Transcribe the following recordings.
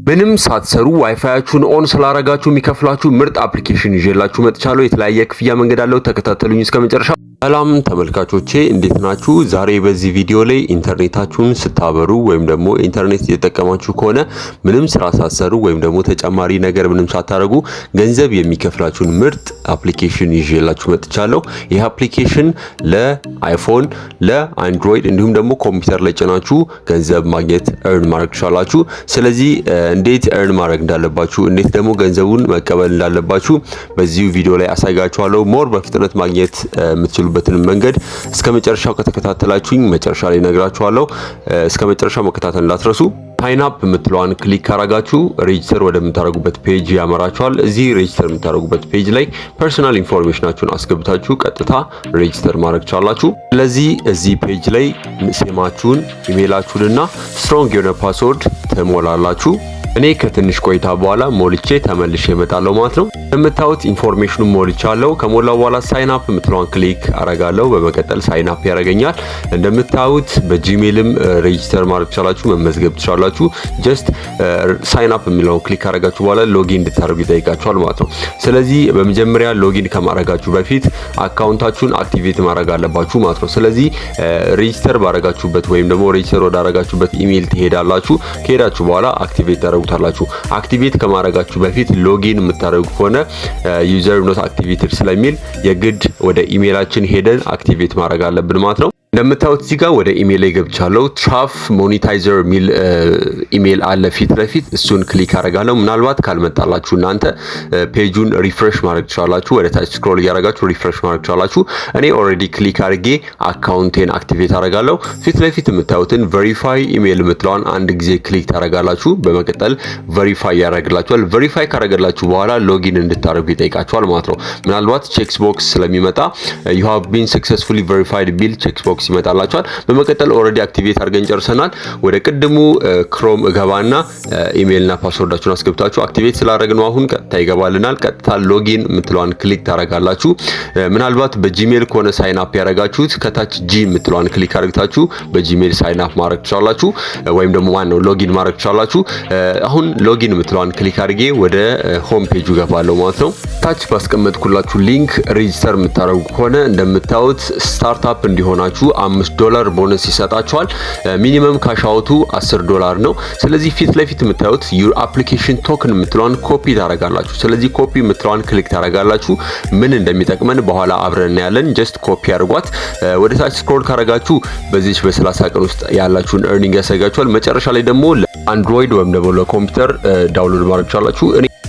ምንም ሳትሰሩ ዋይፋያችሁን ኦን ስላረጋችሁ የሚከፍላችሁ ምርጥ አፕሊኬሽን ይዤላችሁ መጥቻለሁ። የተለያየ ክፍያ መንገድ አለው። ተከታተሉኝ እስከመጨረሻ። ሰላም ተመልካቾቼ እንዴት ናችሁ? ዛሬ በዚህ ቪዲዮ ላይ ኢንተርኔታችሁን ስታበሩ ወይም ደግሞ ኢንተርኔት እየተጠቀማችሁ ከሆነ ምንም ስራ ሳትሰሩ ወይም ደግሞ ተጨማሪ ነገር ምንም ሳታረጉ ገንዘብ የሚከፍላችሁን ምርጥ አፕሊኬሽን ይዤላችሁ መጥቻለሁ። ይህ አፕሊኬሽን ለአይፎን፣ ለአንድሮይድ እንዲሁም ደግሞ ኮምፒውተር ላይ ጭናችሁ ገንዘብ ማግኘት እርን ማድረግ ትችላላችሁ። ስለዚህ እንዴት እርን ማድረግ እንዳለባችሁ እንዴት ደግሞ ገንዘቡን መቀበል እንዳለባችሁ በዚህ ቪዲዮ ላይ አሳያችኋለሁ። ሞር በፍጥነት ማግኘት የምትችሉበትን መንገድ እስከመጨረሻው ከተከታተላችሁኝ መጨረሻ ላይ ነግራችኋለሁ። እስከመጨረሻው መከታተል እንዳትረሱ። ሳይን አፕ የምትለዋን ክሊክ ካረጋችሁ ሬጂስተር ወደምታረጉበት ፔጅ ያመራችኋል። እዚህ ሬጂስተር የምታረጉበት ፔጅ ላይ ፐርሰናል ኢንፎርሜሽናችሁን አስገብታችሁ ቀጥታ ሬጂስተር ማድረግ ትችላላችሁ። ስለዚህ እዚህ ፔጅ ላይ ስማችሁን፣ ኢሜይላችሁንና ስትሮንግ የሆነ ፓስወርድ ትሞላላችሁ። እኔ ከትንሽ ቆይታ በኋላ ሞልቼ ተመልሼ እመጣለሁ ማለት ነው። እንደምታዩት ኢንፎርሜሽኑን ሞልቻለሁ። ከሞላው በኋላ ሳይን አፕ የምትለዋን ክሊክ አረጋለሁ። በመቀጠል ሳይን አፕ ያረጋኛል። እንደምታዩት በጂሜልም ሬጂስተር ማድረግ ትችላላችሁ፣ መመዝገብ ትችላላችሁ። ጀስት ሳይን አፕ የሚለውን ክሊክ አረጋችሁ በኋላ ሎጊን እንድታደርጉ ይጠይቃችኋል ማለት ነው። ስለዚህ በመጀመሪያ ሎጊን ከማረጋችሁ በፊት አካውንታችሁን አክቲቬት ማድረግ አለባችሁ ማለት ነው። ስለዚህ ሬጂስተር ባረጋችሁበት ወይም ደግሞ ሬጂስተር ወዳረጋችሁበት ኢሜል ትሄዳላችሁ። ከሄዳችሁ በኋላ አክቲቬት ታረጉታላችሁ። አክቲቬት ከማረጋችሁ በፊት ሎጊን የምታደርጉ ከሆነ ዩዘር ኖት አክቲቬትድ ስለሚል የግድ ወደ ኢሜይላችን ሄደን አክቲቬት ማድረግ አለብን ማለት ነው። እንደምታዩት እዚህ ጋር ወደ ኢሜል ላይ ገብቻለሁ። ትራፍ ሞኔታይዘር ሚል ኢሜል አለ ፊት ለፊት፣ እሱን ክሊክ አረጋለሁ። ምናልባት ካልመጣላችሁ እናንተ ፔጁን ሪፍሬሽ ማድረግ ትችላላችሁ። ወደ ታች ስክሮል እያረጋችሁ ሪፍሬሽ ማድረግ ትችላላችሁ። እኔ ኦልሬዲ ክሊክ አድርጌ አካውንቴን አክቲቬት አረጋለሁ። ፊት ለፊት የምታዩትን ቬሪፋይ ኢሜል የምትለዋን አንድ ጊዜ ክሊክ ታረጋላችሁ። በመቀጠል ቬሪፋይ ያደርግላችኋል። ቬሪፋይ ካረገላችሁ በኋላ ሎጊን እንድታደርጉ ይጠይቃችኋል ማለት ነው። ምናልባት ቼክስ ቦክስ ስለሚመጣ you have been successfully verified ቢል ቼክስ ቦክስ ይመጣላችኋል። በመቀጠል ኦሬዲ አክቲቬት አድርገን ጨርሰናል። ወደ ቅድሙ ክሮም እገባና ኢሜልና ፓስወርዳችሁን አስገብታችሁ አክቲቬት ስላደረግነው አሁን ቀጥታ ይገባልናል። ቀጥታ ሎጊን የምትለዋን ክሊክ ታረጋላችሁ። ምናልባት በጂሜል ከሆነ ሳይን አፕ ያረጋችሁት ከታች ጂ የምትለዋን ክሊክ አድርጋችሁ በጂሜል ሳይን አፕ ማድረግ ትችላላችሁ፣ ወይም ደግሞ ማነው ሎጊን ማድረግ ትችላላችሁ። አሁን ሎጊን የምትለዋን ክሊክ አድርጌ ወደ ሆም ፔጁ ገባለሁ ማለት ነው። ታች ባስቀመጥኩላችሁ ሊንክ ሬጂስተር የምታረጉ ከሆነ እንደምታዩት ስታርታፕ እንዲሆናችሁ $5 ቦነስ ይሰጣችኋል። ሚኒመም ካሻውቱ $10 ነው። ስለዚህ ፊት ለፊት የምታዩት ዩር አፕሊኬሽን ቶክን የምትለዋን ኮፒ ታረጋላችሁ። ስለዚህ ኮፒ የምትለዋን ክሊክ ታረጋላችሁ። ምን እንደሚጠቅመን በኋላ አብረን ያለን ጀስት ኮፒ አድርጓት። ወደ ታች ስክሮል ካረጋችሁ በዚህ በ30 ቀን ውስጥ ያላችሁን earning ያሳያችኋል። መጨረሻ ላይ ደግሞ ለአንድሮይድ ወይም ደግሞ ለኮምፒውተር ዳውንሎድ ማድረግ ትችላላችሁ።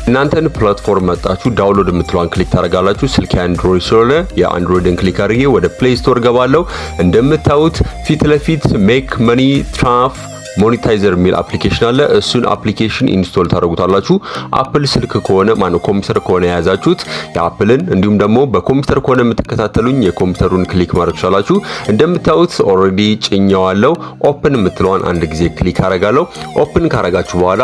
እናንተን ፕላትፎርም መጣችሁ ዳውንሎድ የምትለዋን ክሊክ ታረጋላችሁ። ስልክ አንድሮይድ ስለሆነ የአንድሮይድን ክሊክ አድርጌ ወደ ፕሌይ ስቶር ገባለሁ። እንደምታዩት ፊት ለፊት ሜክ መኒ ትራፍ ሞኔታይዘር ሚል አፕሊኬሽን አለ። እሱን አፕሊኬሽን ኢንስቶል ታደርጉታላችሁ። አፕል ስልክ ከሆነ ማነው ኮምፒውተር ከሆነ የያዛችሁት የአፕልን፣ እንዲሁም ደግሞ በኮምፒውተር ከሆነ የምትከታተሉኝ የኮምፒውተሩን ክሊክ ማድረግ ትችላላችሁ። እንደምታዩት ኦልሬዲ ጭኛዋለሁ። ኦፕን የምትለዋን አንድ ጊዜ ክሊክ አረጋለሁ። ኦፕን ካረጋችሁ በኋላ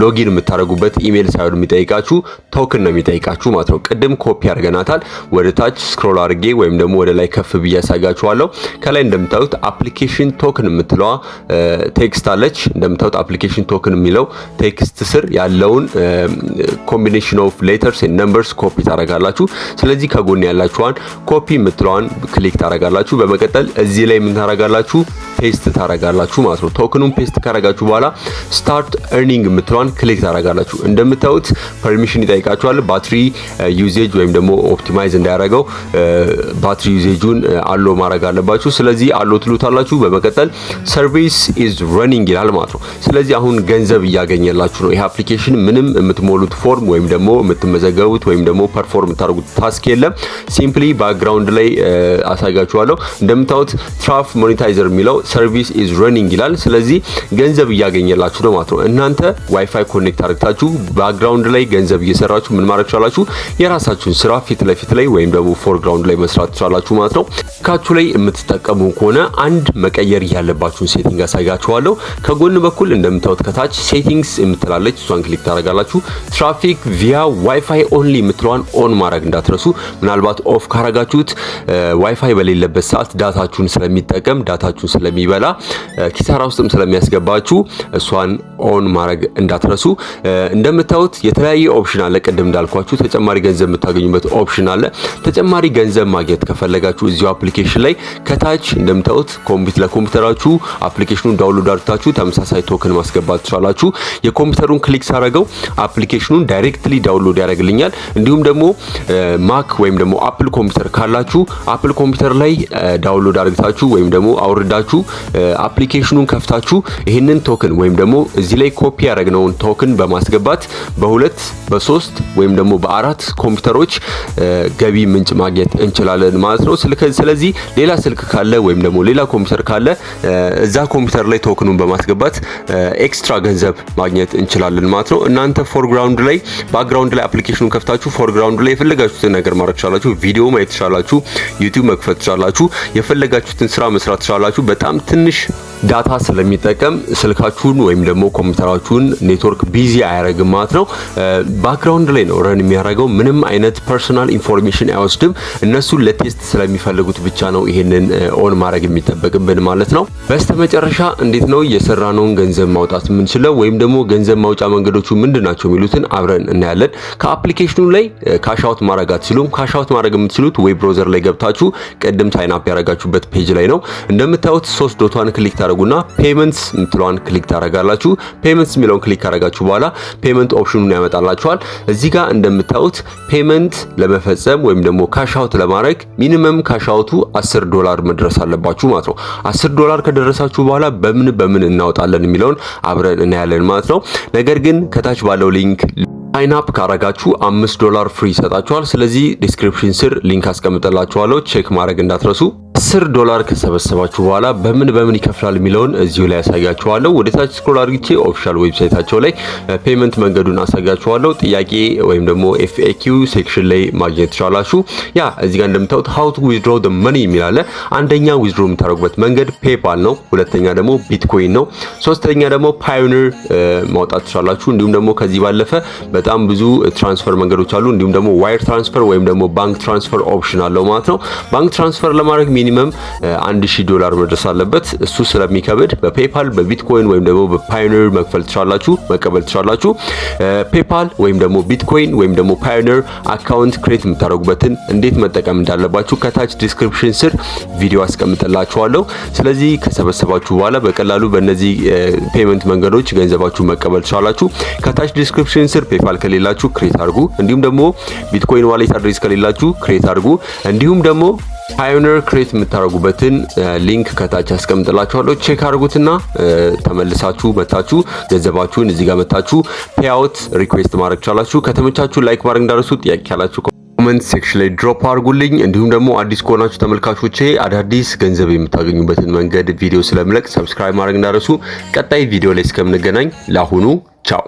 ሎጊን የምታደርጉበት ኢሜል ሳይሆን የሚጠይቃችሁ ቶክን ነው የሚጠይቃችሁ ማለት ነው። ቅድም ኮፒ አድርገናታል። ወደ ታች ስክሮል አድርጌ ወይም ደግሞ ወደ ላይ ከፍ ብዬ ያሳያችኋለሁ። ከላይ እንደምታዩት አፕሊኬሽን ቶክን የምትለዋ ቴክስት አለች። እንደምታዩት አፕሊኬሽን ቶክን የሚለው ቴክስት ስር ያለውን ኮምቢኔሽን ኦፍ ሌተርስ ኤንድ ነምበርስ ኮፒ ታረጋላችሁ። ስለዚህ ከጎን ያላችኋን ኮፒ የምትለዋን ክሊክ ታረጋላችሁ። በመቀጠል እዚህ ላይ ምን ታረጋላችሁ? ፔስት ታረጋላችሁ ማለት ነው። ቶክኑን ፔስት ካረጋችሁ በኋላ ስታርት earning የምትለዋን ክሊክ ታረጋላችሁ። እንደምታዩት ፐርሚሽን ይጠይቃችኋል። ባትሪ ዩዜጅ ወይም ደግሞ ኦፕቲማይዝ እንዳያረገው ባትሪ ዩዜጁን አሎ ማድረግ አለባችሁ። ስለዚህ አሎ ትሉታላችሁ። በመቀጠል ሰርቪስ ኢዝ ረኒንግ ይላል ማለት ነው። ስለዚህ አሁን ገንዘብ እያገኘላችሁ ነው። ይሄ አፕሊኬሽን ምንም የምትሞሉት ፎርም ወይም ደግሞ የምትመዘገቡት ወይም ደግሞ ፐርፎርም ታደርጉት ታስክ የለም። ሲምፕሊ ባክግራውንድ ላይ አሳያችኋለሁ። እንደምታዩት ትራፍ ሞኔታይዘር የሚለው ሰርቪስ ኢዝ ረኒንግ ይላል። ስለዚህ ገንዘብ እያገኘላችሁ ነው ማለት ነው። እናንተ ዋይፋይ ኮኔክት አድርጋችሁ ባክግራውንድ ላይ ገንዘብ እየሰራችሁ ምን ማድረግ ትችላላችሁ? የራሳችሁን ስራ ፊት ለፊት ላይ ወይም ደግሞ ፎርግራውንድ ላይ መስራት ትችላላችሁ ማለት ነው። ካችሁ ላይ የምትጠቀሙ ከሆነ አንድ መቀየር ያለባችሁን ሴቲንግ አሳያችኋለሁ። ከጎን በኩል እንደምታዩት ከታች ሴቲንግስ የምትላለች እሷን ክሊክ ታደርጋላችሁ። ትራፊክ ቪያ ዋይፋይ ኦንሊ የምትለዋን ኦን ማድረግ እንዳትረሱ። ምናልባት ኦፍ ካረጋችሁት ዋይፋይ በሌለበት ሰዓት ዳታችሁን ስለሚጠቀም ዳታችሁን ስለሚበላ ኪሳራ ውስጥም ስለሚያስገባችሁ እሷን ኦን ማድረግ እንዳትረሱ። እንደምታዩት የተለያየ ኦፕሽን አለ። ቅድም እንዳልኳችሁ ተጨማሪ ገንዘብ የምታገኙበት ኦፕሽን አለ። ተጨማሪ ገንዘብ ማግኘት ከፈለጋችሁ እዚሁ አፕሊኬሽን ላይ ከታች እንደምታዩት ለኮምፒውተራችሁ አፕሊኬሽኑን ዳውንሎድ አድርጋችሁ ተመሳሳይ ቶክን ማስገባት ትችላላችሁ። የኮምፒውተሩን ክሊክ ሳረገው አፕሊኬሽኑን ዳይሬክትሊ ዳውንሎድ ያደርግልኛል። እንዲሁም ደግሞ ማክ ወይም ደግሞ አፕል ኮምፒውተር ካላችሁ አፕል ኮምፒውተር ላይ ዳውንሎድ አድርጋችሁ ወይም ደግሞ አውርዳችሁ አፕሊኬሽኑን ከፍታችሁ ይሄንን ቶክን ወይም ደግሞ እዚህ ላይ ኮፒ ያደረግነውን ቶክን በማስገባት በሁለት በሶስት ወይም ደግሞ በአራት ኮምፒውተሮች ገቢ ምንጭ ማግኘት እንችላለን ማለት ነው። ስለዚህ ሌላ ስልክ ካለ ወይም ደግሞ ሌላ ኮምፒውተር ካለ እዛ ኮምፒውተር ላይ ቶክኑን በማስገባት ኤክስትራ ገንዘብ ማግኘት እንችላለን ማለት ነው። እናንተ ፎርግራውንድ ላይ ባክግራውንድ ላይ አፕሊኬሽኑን ከፍታችሁ ፎርግራውንድ ላይ የፈለጋችሁትን ነገር ማድረግ ትችላላችሁ። ቪዲዮ ማየት ትችላላችሁ። ዩቲዩብ መክፈት ትችላላችሁ። የፈለጋችሁትን ስራ መስራት ትችላላችሁ። በጣም ትንሽ ዳታ ስለሚጠቀም ስልካችሁን ወይም ደግሞ ኮምፒውተራችሁን ኔትወርክ ቢዚ አያደርግም ማለት ነው። ባክግራውንድ ላይ ነው ረን የሚያደርገው። ምንም አይነት ፐርሰናል ኢንፎርሜሽን አይወስድም። እነሱ ለቴስት ስለሚፈልጉት ብቻ ነው ይሄንን ኦን ማድረግ የሚጠበቅብን ማለት ነው። በስተመጨረሻ እንዴት ነው የሰራነውን ገንዘብ ማውጣት የምንችለው ወይም ደግሞ ገንዘብ ማውጫ መንገዶቹ ምንድናቸው የሚሉትን አብረን እናያለን። ከአፕሊኬሽኑ ላይ ካሽ አውት ማድረግ አትችሉም። ካሽ አውት ማድረግ የምትችሉት ዌብ ብራውዘር ላይ ገብታችሁ ቅድም ሳይን አፕ ያደረጋችሁበት ፔጅ ላይ ነው። እንደምታዩት 3 ዶቷን ክሊክ ታደርጉና ፔመንትስ የምትለዋን ክሊክ ታደርጋላችሁ። ፔመንትስ የሚለውን ክሊክ ካደረጋችሁ በኋላ ፔመንት ኦፕሽኑን ያመጣላችኋል። እዚህ ጋር እንደምታዩት ፔመንት ለመፈጸም ወይም ደግሞ ካሽ አውት ለማድረግ ሚኒመም ካሽ አውቱ $10 መድረስ አለባችሁ ማለት ነው። $10 ከደረሳችሁ በኋላ በምን እናወጣለን የሚለውን አብረን እናያለን ማለት ነው። ነገር ግን ከታች ባለው ሊንክ ሳይን አፕ ካረጋችሁ $5 ፍሪ ይሰጣችኋል። ስለዚህ ዲስክሪፕሽን ስር ሊንክ አስቀምጥላችኋለሁ። ቼክ ማድረግ እንዳትረሱ። $10 ከሰበሰባችሁ በኋላ በምን ይከፍላል የሚለውን እዚሁ ላይ ያሳያችኋለሁ። ወደ ታች ስክሮል አድርጌ ኦፊሻል ዌብሳይታቸው ላይ ፔመንት መንገዱን አሳያችኋለሁ። ጥያቄ ወይም ደግሞ FAQ ሴክሽን ላይ ማግኘት ትችላላችሁ። ያ እዚህ ጋር እንደምታዩት how to withdraw the money የሚል አለ። አንደኛ ዊዝድሮ የምታደርጉበት መንገድ ፔፓል ነው። ሁለተኛ ደግሞ ቢትኮይን ነው። ሶስተኛ ደግሞ ፓዮኒር ማውጣት ትችላላችሁ። እንዲሁም ደግሞ ከዚህ ባለፈ በጣም ብዙ ትራንስፈር መንገዶች አሉ። እንዲሁም ደግሞ ዋይር ትራንስፈር ወይም ደግሞ ባንክ ትራንስፈር ኦፕሽን አለው ማለት ነው። ባንክ ትራንስፈር ለማድረግ ሚኒመም $1000 መድረስ አለበት። እሱ ስለሚከብድ በፔፓል በቢትኮይን ወይም ደግሞ በፓዮኒር መክፈል ትችላላችሁ፣ መቀበል ትችላላችሁ። ፔፓል ወይም ደግሞ ቢትኮይን ወይም ደግሞ ፓዮኒር አካውንት ክሬት የምታደርጉበትን እንዴት መጠቀም እንዳለባችሁ ከታች ዲስክሪፕሽን ስር ቪዲዮ አስቀምጥላችኋለሁ። ስለዚህ ከሰበሰባችሁ በኋላ በቀላሉ በእነዚህ ፔመንት መንገዶች ገንዘባችሁ መቀበል ትችላላችሁ። ከታች ዲስክሪፕሽን ስር ፔፓል ከሌላችሁ ክሬት አድርጉ። እንዲሁም ደግሞ ቢትኮይን ዋሌት አድሬስ ከሌላችሁ ክሬት አድርጉ። እንዲሁም ደግሞ ፓዮኒር ክሬት የምታደርጉበትን ሊንክ ከታች አስቀምጥላችኋለሁ። ቼክ አድርጉትና ተመልሳችሁ መታችሁ ገንዘባችሁን እዚህ ጋር መታችሁ ፔአውት ሪኩዌስት ማድረግ ትችላላችሁ። ከተመቻችሁ ላይክ ማድረግ እንዳትረሱ። ጥያቄ ካላችሁ ኮሜንት ሴክሽን ላይ ድሮፕ አድርጉልኝ። እንዲሁም ደግሞ አዲስ ከሆናችሁ ተመልካቾቼ አዳዲስ ገንዘብ የምታገኙበትን መንገድ ቪዲዮ ስለምለቅ ሰብስክራይብ ማድረግ እንዳትረሱ። ቀጣይ ቪዲዮ ላይ እስከምንገናኝ ለአሁኑ ቻው።